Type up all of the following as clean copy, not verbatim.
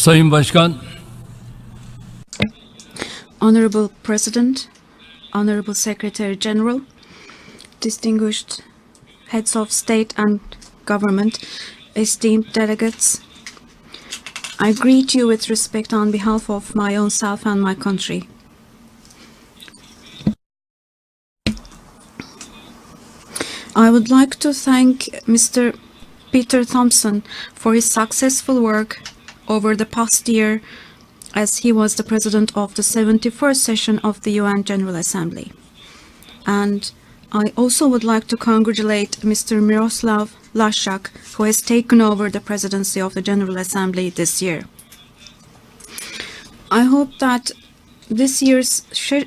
Sayın Başkan, Honorable President, Honorable Secretary General, distinguished heads of state and government, esteemed delegates, I greet you with respect on behalf of my own self and my country. I would like to thank Mr. Peter Thompson for his successful work over the past year as he was the president of the 71st session of the UN General Assembly. And I also would like to congratulate Mr. Miroslav Lajčák, who has taken over the presidency of the General Assembly this year. I hope that this year's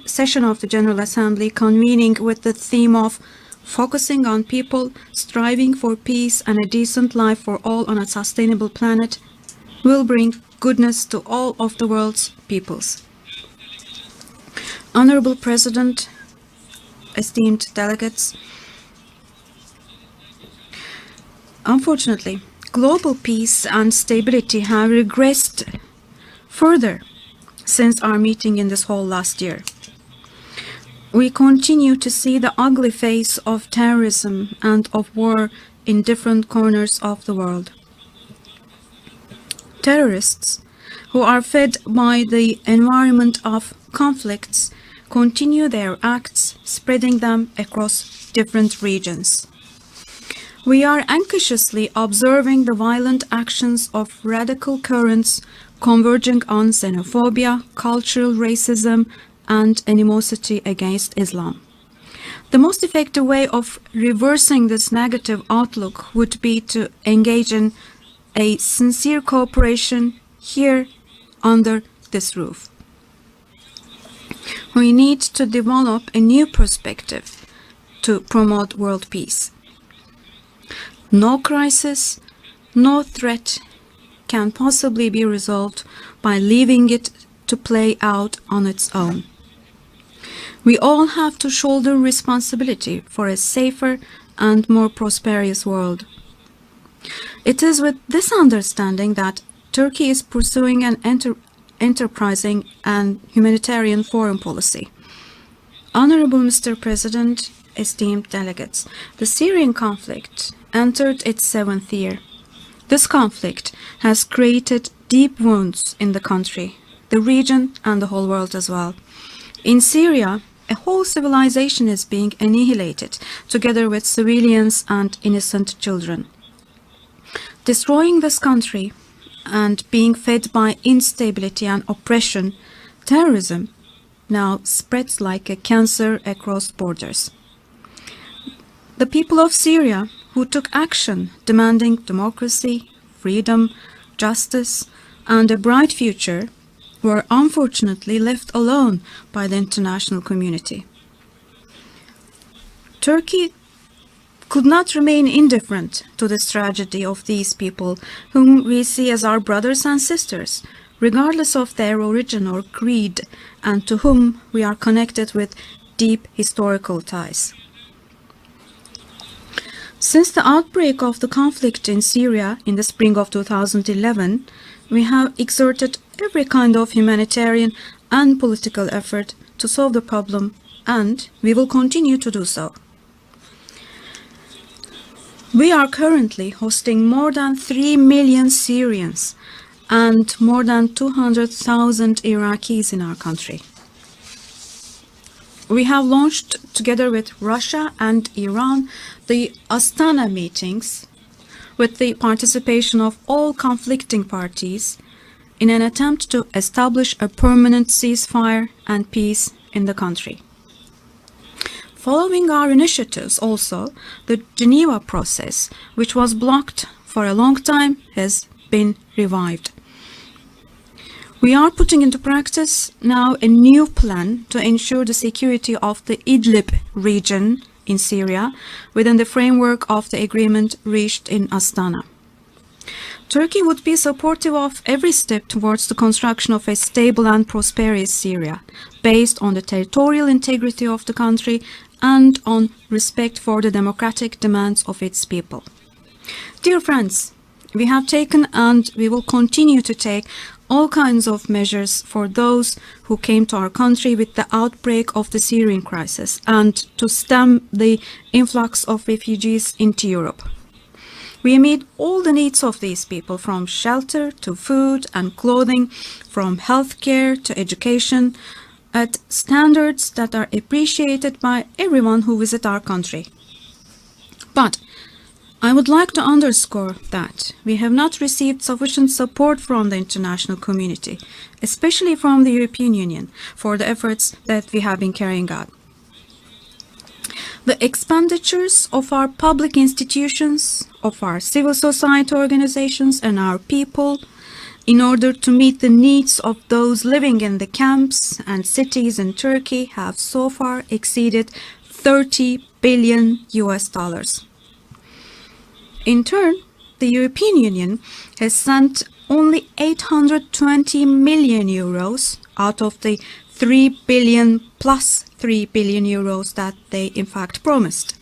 session of the General Assembly, convening with the theme of focusing on people striving for peace and a decent life for all on a sustainable planet, will bring goodness to all of the world's peoples. Honorable President, esteemed delegates, unfortunately, global peace and stability have regressed further since our meeting in this hall last year. We continue to see the ugly face of terrorism and of war in different corners of the world. Terrorists, who are fed by the environment of conflicts, continue their acts, spreading them across different regions. We are anxiously observing the violent actions of radical currents converging on xenophobia, cultural racism, and animosity against Islam. The most effective way of reversing this negative outlook would be to engage in a sincere cooperation here under this roof. We need to develop a new perspective to promote world peace. No crisis, no threat can possibly be resolved by leaving it to play out on its own. We all have to shoulder responsibility for a safer and more prosperous world. It is with this understanding that Turkey is pursuing an enterprising and humanitarian foreign policy. Honorable Mr. President, esteemed delegates, the Syrian conflict entered its 7th year. This conflict has created deep wounds in the country, the region, and the whole world as well. In Syria, a whole civilization is being annihilated, together with civilians and innocent children. Destroying this country and being fed by instability and oppression, terrorism now spreads like a cancer across borders. The people of Syria who took action demanding democracy, freedom, justice, and a bright future were unfortunately left alone by the international community. Turkey could not remain indifferent to this tragedy of these people, whom we see as our brothers and sisters, regardless of their origin or creed, and to whom we are connected with deep historical ties. Since the outbreak of the conflict in Syria in the spring of 2011, we have exerted every kind of humanitarian and political effort to solve the problem, and we will continue to do so. We are currently hosting more than 3 million Syrians and more than 200,000 Iraqis in our country. We have launched, together with Russia and Iran, the Astana meetings with the participation of all conflicting parties in an attempt to establish a permanent ceasefire and peace in the country. Following our initiatives also, the Geneva process, which was blocked for a long time, has been revived. We are putting into practice now a new plan to ensure the security of the Idlib region in Syria within the framework of the agreement reached in Astana. Turkey would be supportive of every step towards the construction of a stable and prosperous Syria, based on the territorial integrity of the country and on respect for the democratic demands of its people. Dear friends, we have taken and we will continue to take all kinds of measures for those who came to our country with the outbreak of the Syrian crisis and to stem the influx of refugees into Europe. We meet all the needs of these people, from shelter to food and clothing, from healthcare to education, at standards that are appreciated by everyone who visits our country. But I would like to underscore that we have not received sufficient support from the international community, especially from the European Union, for the efforts that we have been carrying out. The expenditures of our public institutions, of our civil society organizations and our people in order to meet the needs of those living in the camps and cities in Turkey have so far exceeded 30 billion US dollars. In turn, the European Union has sent only 820 million euros out of the 3 billion plus 3 billion euros that they in fact promised.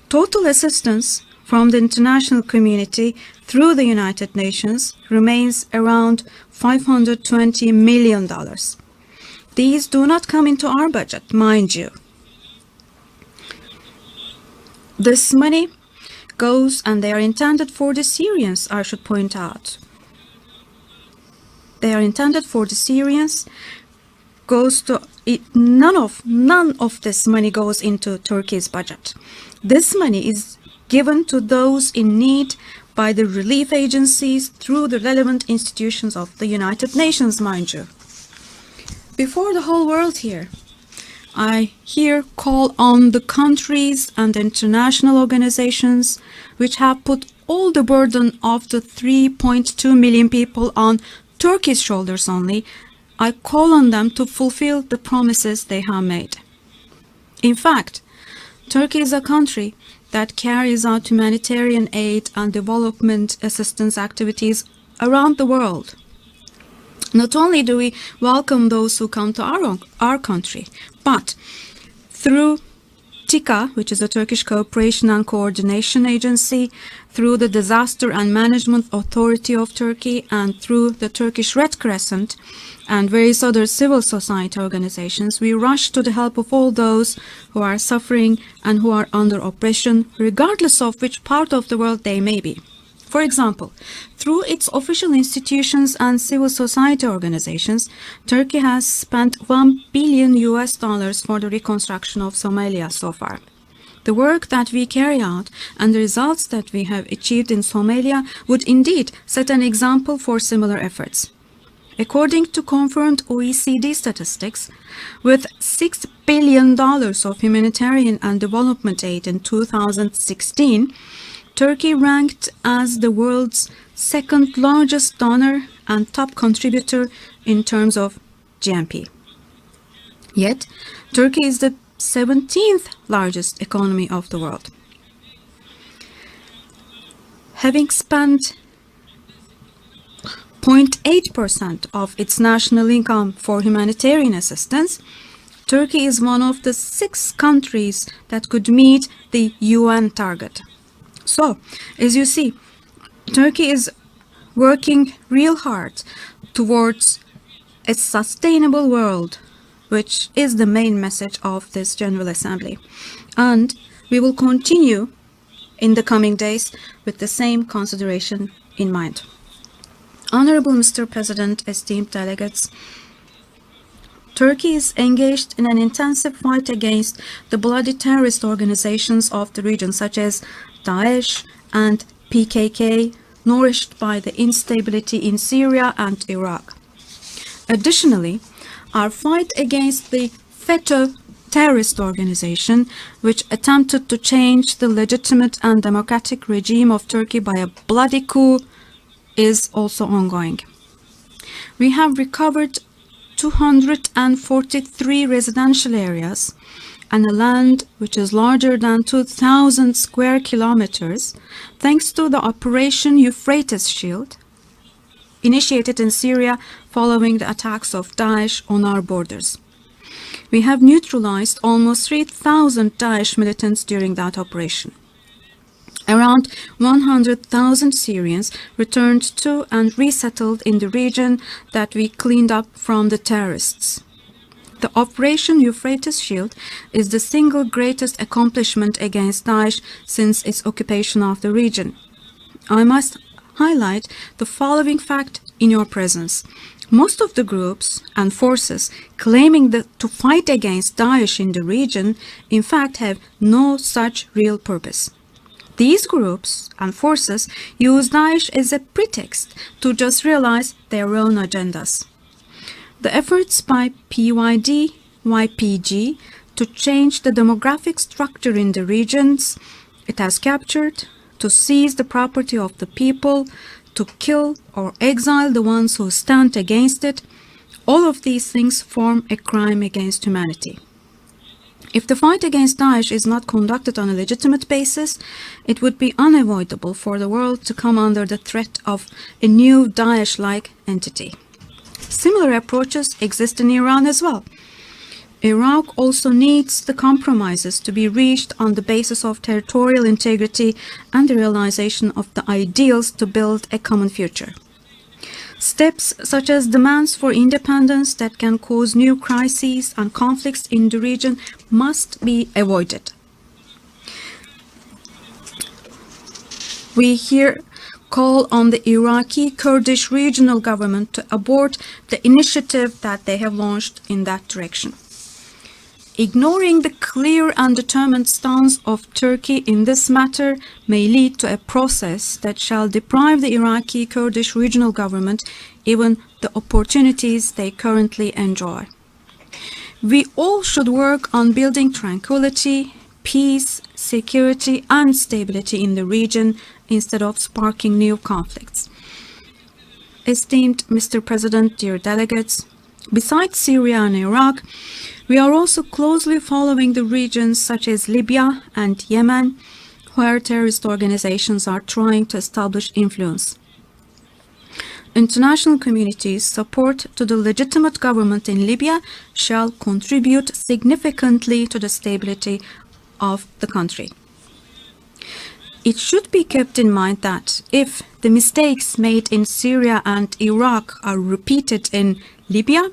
Total assistance from the international community through the United Nations remains around $520 million. These do not come into our budget, mind you. This money goes, and they are intended for the Syrians, I should point out. They are intended for the Syrians. Goes to none of this money goes into Turkey's budget. This money is given to those in need by the relief agencies through the relevant institutions of the United Nations, mind you. Before the whole world here, I here call on the countries and international organizations which have put all the burden of the 3.2 million people on Turkey's shoulders only. I call on them to fulfill the promises they have made. In fact, Turkey is a country that carries out humanitarian aid and development assistance activities around the world. Not only do we welcome those who come to our country, but through TİKA, which is a Turkish Cooperation and Coordination Agency, through the Disaster and Management Authority of Turkey, and through the Turkish Red Crescent and various other civil society organizations, we rush to the help of all those who are suffering and who are under oppression, regardless of which part of the world they may be. For example, through its official institutions and civil society organizations, Turkey has spent $1 billion for the reconstruction of Somalia so far. The work that we carry out and the results that we have achieved in Somalia would indeed set an example for similar efforts. According to confirmed OECD statistics, with $6 billion of humanitarian and development aid in 2016, Turkey ranked as the world's second largest donor and top contributor in terms of GNP. Yet, Turkey is the 17th largest economy of the world. Having spent 0.8% of its national income for humanitarian assistance, Turkey is one of the 6 countries that could meet the UN target. So, as you see, Turkey is working real hard towards a sustainable world, which is the main message of this General Assembly. And we will continue in the coming days with the same consideration in mind. Honorable Mr. President, esteemed delegates, Turkey is engaged in an intensive fight against the bloody terrorist organizations of the region, such as Daesh and PKK, nourished by the instability in Syria and Iraq. Additionally, our fight against the FETÖ terrorist organization, which attempted to change the legitimate and democratic regime of Turkey by a bloody coup, is also ongoing. We have recovered 243 residential areas and a land which is larger than 2,000 square kilometers, thanks to the Operation Euphrates Shield, initiated in Syria following the attacks of Daesh on our borders. We have neutralized almost 3,000 Daesh militants during that operation. Around 100,000 Syrians returned to and resettled in the region that we cleaned up from the terrorists. The Operation Euphrates Shield is the single greatest accomplishment against Daesh since its occupation of the region. I must highlight the following fact in your presence. Most of the groups and forces claiming to fight against Daesh in the region, in fact, have no such real purpose. These groups and forces use Daesh as a pretext to just realize their own agendas. The efforts by PYD, YPG to change the demographic structure in the regions it has captured, to seize the property of the people, to kill or exile the ones who stand against it, all of these things form a crime against humanity. If the fight against Daesh is not conducted on a legitimate basis, it would be unavoidable for the world to come under the threat of a new Daesh-like entity. Similar approaches exist in Iran as well. Iraq also needs the compromises to be reached on the basis of territorial integrity and the realization of the ideals to build a common future. Steps such as demands for independence that can cause new crises and conflicts in the region must be avoided. We here call on the Iraqi Kurdish regional government to abort the initiative that they have launched in that direction. Ignoring the clear and determined stance of Turkey in this matter may lead to a process that shall deprive the Iraqi Kurdish regional government even the opportunities they currently enjoy. We all should work on building tranquility, peace, security, and stability in the region instead of sparking new conflicts. Esteemed Mr. President, dear delegates, besides Syria and Iraq, we are also closely following the regions such as Libya and Yemen, where terrorist organizations are trying to establish influence. International community's support to the legitimate government in Libya shall contribute significantly to the stability of the country. It should be kept in mind that if the mistakes made in Syria and Iraq are repeated in Libya,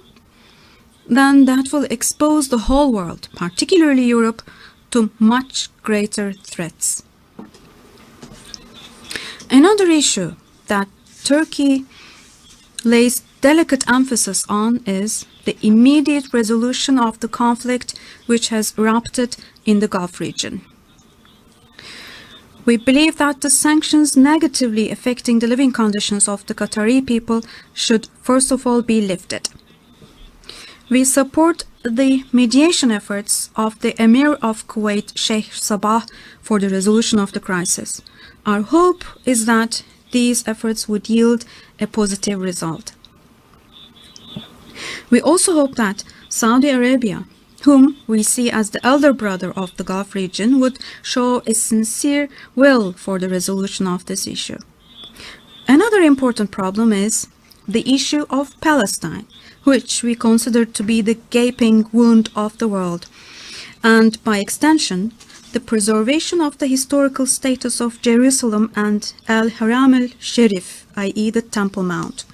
then that will expose the whole world, particularly Europe, to much greater threats. Another issue that Turkey lays delicate emphasis on is the immediate resolution of the conflict which has erupted in the Gulf region. We believe that the sanctions negatively affecting the living conditions of the Qatari people should first of all be lifted. We support the mediation efforts of the Emir of Kuwait, Sheikh Sabah, for the resolution of the crisis. Our hope is that these efforts would yield a positive result. We also hope that Saudi Arabia, whom we see as the elder brother of the Gulf region, would show a sincere will for the resolution of this issue. Another important problem is the issue of Palestine, which we consider to be the gaping wound of the world, and by extension, the preservation of the historical status of Jerusalem and Al-Haram al-Sharif, i.e. the Temple Mount.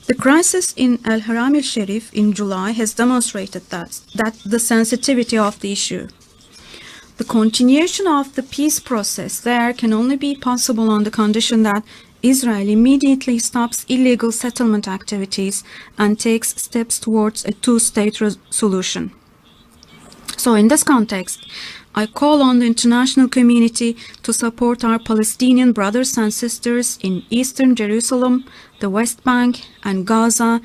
The crisis in Al-Haram al-Sharif in July has demonstrated that the sensitivity of the issue. The continuation of the peace process there can only be possible on the condition that Israel immediately stops illegal settlement activities and takes steps towards a two-state solution. So in this context, I call on the international community to support our Palestinian brothers and sisters in Eastern Jerusalem, the West Bank, and Gaza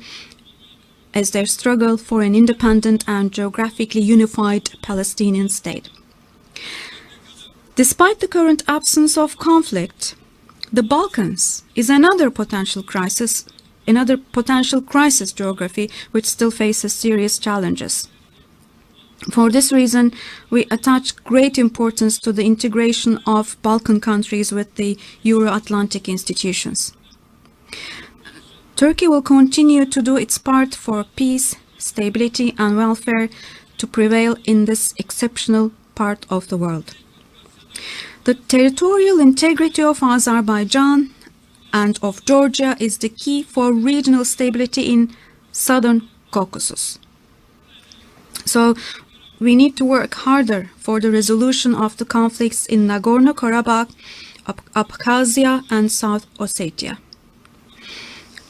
as they struggle for an independent and geographically unified Palestinian state. Despite the current absence of conflict, the Balkans is another potential crisis geography which still faces serious challenges. For this reason, we attach great importance to the integration of Balkan countries with the Euro-Atlantic institutions. Turkey will continue to do its part for peace, stability, and welfare to prevail in this exceptional part of the world. The territorial integrity of Azerbaijan and of Georgia is the key for regional stability in Southern Caucasus. So we need to work harder for the resolution of the conflicts in Nagorno-Karabakh, Abkhazia, and South Ossetia.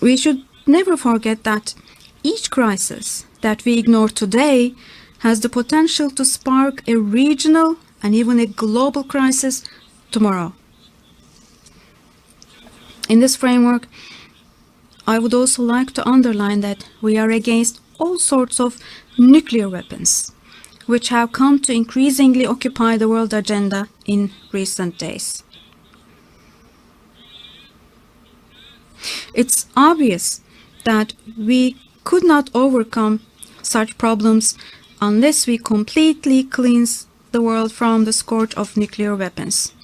We should never forget that each crisis that we ignore today has the potential to spark a regional and even a global crisis tomorrow. In this framework, I would also like to underline that we are against all sorts of nuclear weapons, which have come to increasingly occupy the world agenda in recent days. It's obvious that we could not overcome such problems unless we completely cleanse the world from the scourge of nuclear weapons.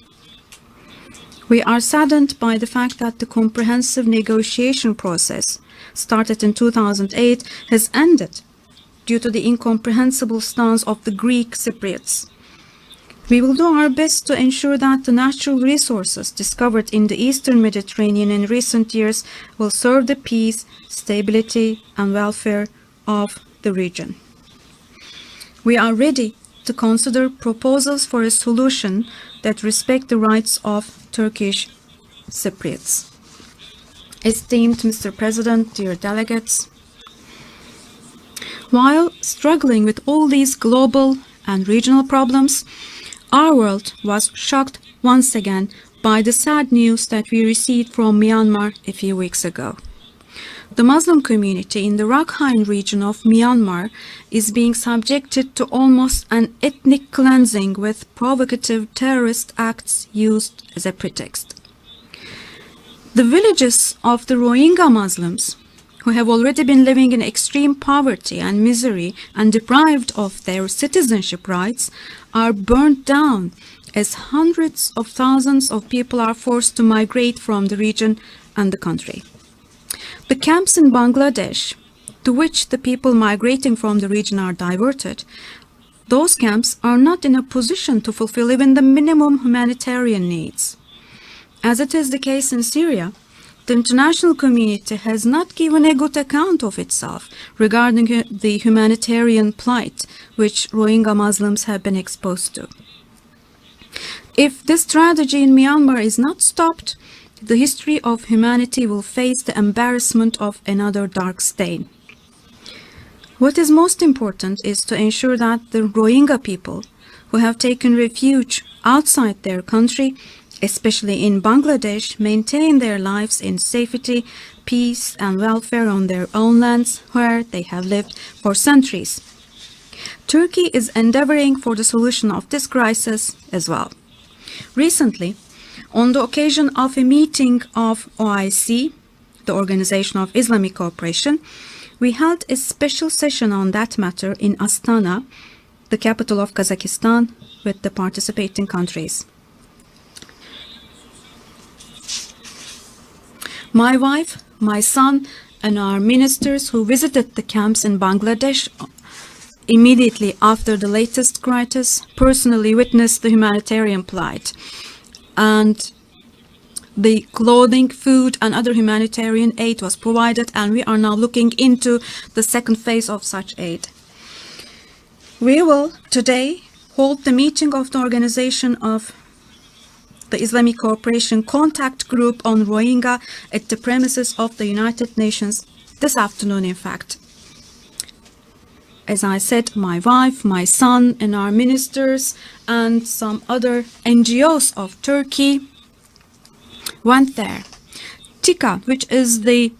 We are saddened by the fact that the comprehensive negotiation process, started in 2008, has ended due to the incomprehensible stance of the Greek Cypriots. We will do our best to ensure that the natural resources discovered in the Eastern Mediterranean in recent years will serve the peace, stability, and welfare of the region. We are ready to consider proposals for a solution that respect the rights of Turkish Cypriots. Esteemed Mr. President, dear delegates, while struggling with all these global and regional problems, our world was shocked once again by the sad news that we received from Myanmar a few weeks ago. The Muslim community in the Rakhine region of Myanmar is being subjected to almost an ethnic cleansing with provocative terrorist acts used as a pretext. The villages of the Rohingya Muslims, who have already been living in extreme poverty and misery and deprived of their citizenship rights, are burned down as hundreds of thousands of people are forced to migrate from the region and the country. The camps in Bangladesh, to which the people migrating from the region are diverted, those camps are not in a position to fulfill even the minimum humanitarian needs. As it is the case in Syria, the international community has not given a good account of itself regarding the humanitarian plight which Rohingya Muslims have been exposed to. If this tragedy in Myanmar is not stopped, the history of humanity will face the embarrassment of another dark stain. What is most important is to ensure that the Rohingya people who have taken refuge outside their country, especially in Bangladesh, maintain their lives in safety, peace, and welfare on their own lands where they have lived for centuries. Turkey is endeavoring for the solution of this crisis as well. Recently, on the occasion of a meeting of OIC, the Organization of Islamic Cooperation, we held a special session on that matter in Astana, the capital of Kazakhstan, with the participating countries. My wife, my son, and our ministers who visited the camps in Bangladesh immediately after the latest crisis personally witnessed the humanitarian plight. And the clothing, food, and other humanitarian aid was provided, and we are now looking into the second phase of such aid. We will today hold the meeting of the Organization of the Islamic Cooperation Contact Group on Rohingya at the premises of the United Nations this afternoon, in fact. As I said, my wife, my son, and our ministers and some other NGOs of Turkey went there. TİKA, which is the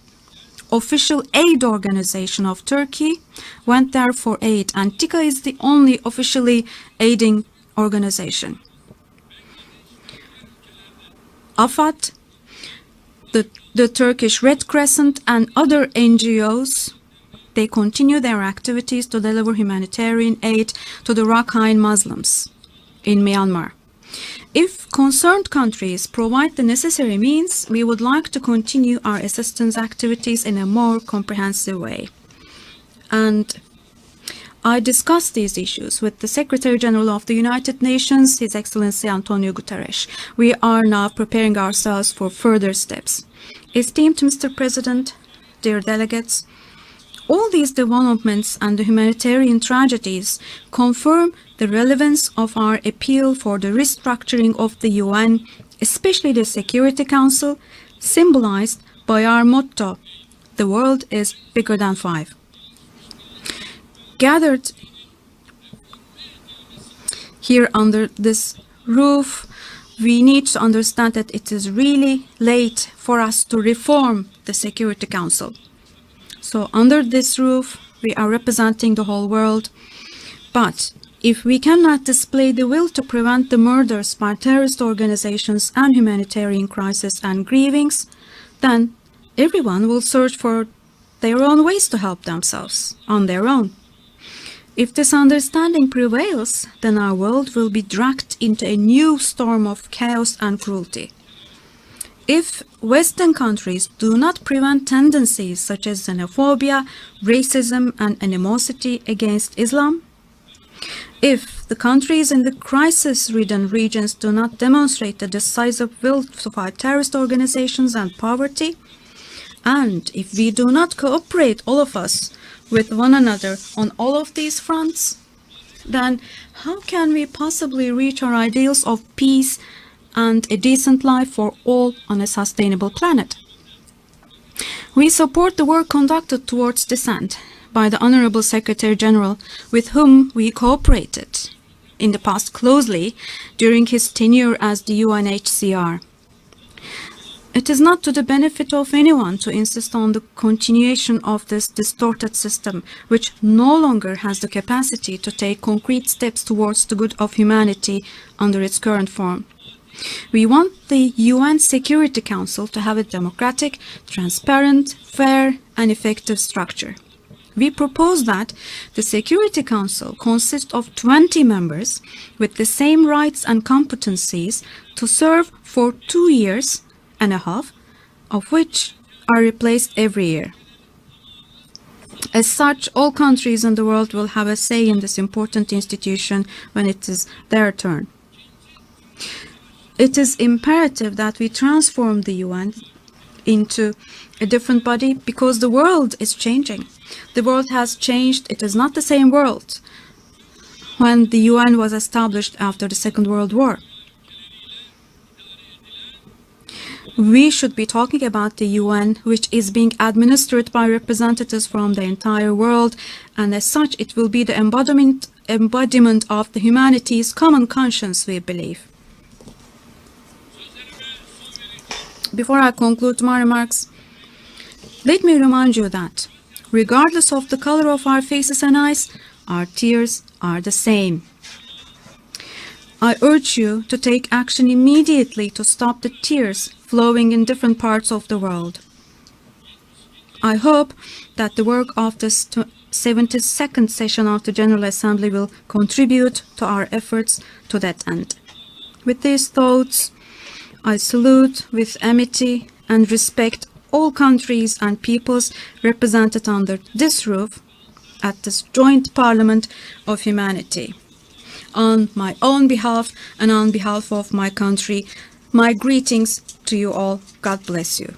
official aid organization of Turkey, went there for aid, and TİKA is the only officially aiding organization. AFAD, the Turkish Red Crescent, and other NGOs, they continue their activities to deliver humanitarian aid to the Rakhine Muslims in Myanmar. If concerned countries provide the necessary means, we would like to continue our assistance activities in a more comprehensive way. And I discussed these issues with the Secretary General of the United Nations, His Excellency Antonio Guterres. We are now preparing ourselves for further steps. Esteemed Mr. President, dear delegates, all these developments and the humanitarian tragedies confirm the relevance of our appeal for the restructuring of the UN, especially the Security Council, symbolized by our motto, "The world is bigger than five." Gathered here under this roof, we need to understand that it is really late for us to reform the Security Council. So under this roof, we are representing the whole world. But if we cannot display the will to prevent the murders by terrorist organizations and humanitarian crisis and grievings, then everyone will search for their own ways to help themselves on their own. If this understanding prevails, then our world will be dragged into a new storm of chaos and cruelty. If Western countries do not prevent tendencies such as xenophobia, racism, and animosity against Islam, if the countries in the crisis-ridden regions do not demonstrate the decisive will to fight terrorist organizations and poverty, and if we do not cooperate, all of us, with one another on all of these fronts, then how can we possibly reach our ideals of peace and a decent life for all on a sustainable planet? We support the work conducted towards this end by the Honorable Secretary General, with whom we cooperated in the past closely during his tenure as the UNHCR. It is not to the benefit of anyone to insist on the continuation of this distorted system, which no longer has the capacity to take concrete steps towards the good of humanity under its current form. We want the UN Security Council to have a democratic, transparent, fair, and effective structure. We propose that the Security Council consist of 20 members with the same rights and competencies to serve for 2 years and a half, of which are replaced every year. As such, all countries in the world will have a say in this important institution when it is their turn. It is imperative that we transform the UN into a different body because the world is changing. The world has changed. It is not the same world when the UN was established after the Second World War. We should be talking about the UN, which is being administered by representatives from the entire world, and as such it will be the embodiment of the humanity's common conscience, we believe. Before I conclude my remarks, let me remind you that, regardless of the color of our faces and eyes, our tears are the same. I urge you to take action immediately to stop the tears flowing in different parts of the world. I hope that the work of this 72nd session of the General Assembly will contribute to our efforts to that end. With these thoughts, I salute with amity and respect all countries and peoples represented under this roof at this joint Parliament of Humanity. On my own behalf and on behalf of my country, my greetings to you all. God bless you.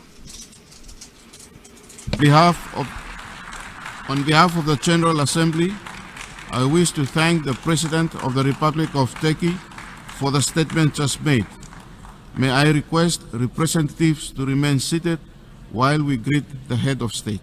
On behalf of the General Assembly, I wish to thank the President of the Republic of Turkey for the statement just made. May I request representatives to remain seated while we greet the Head of State.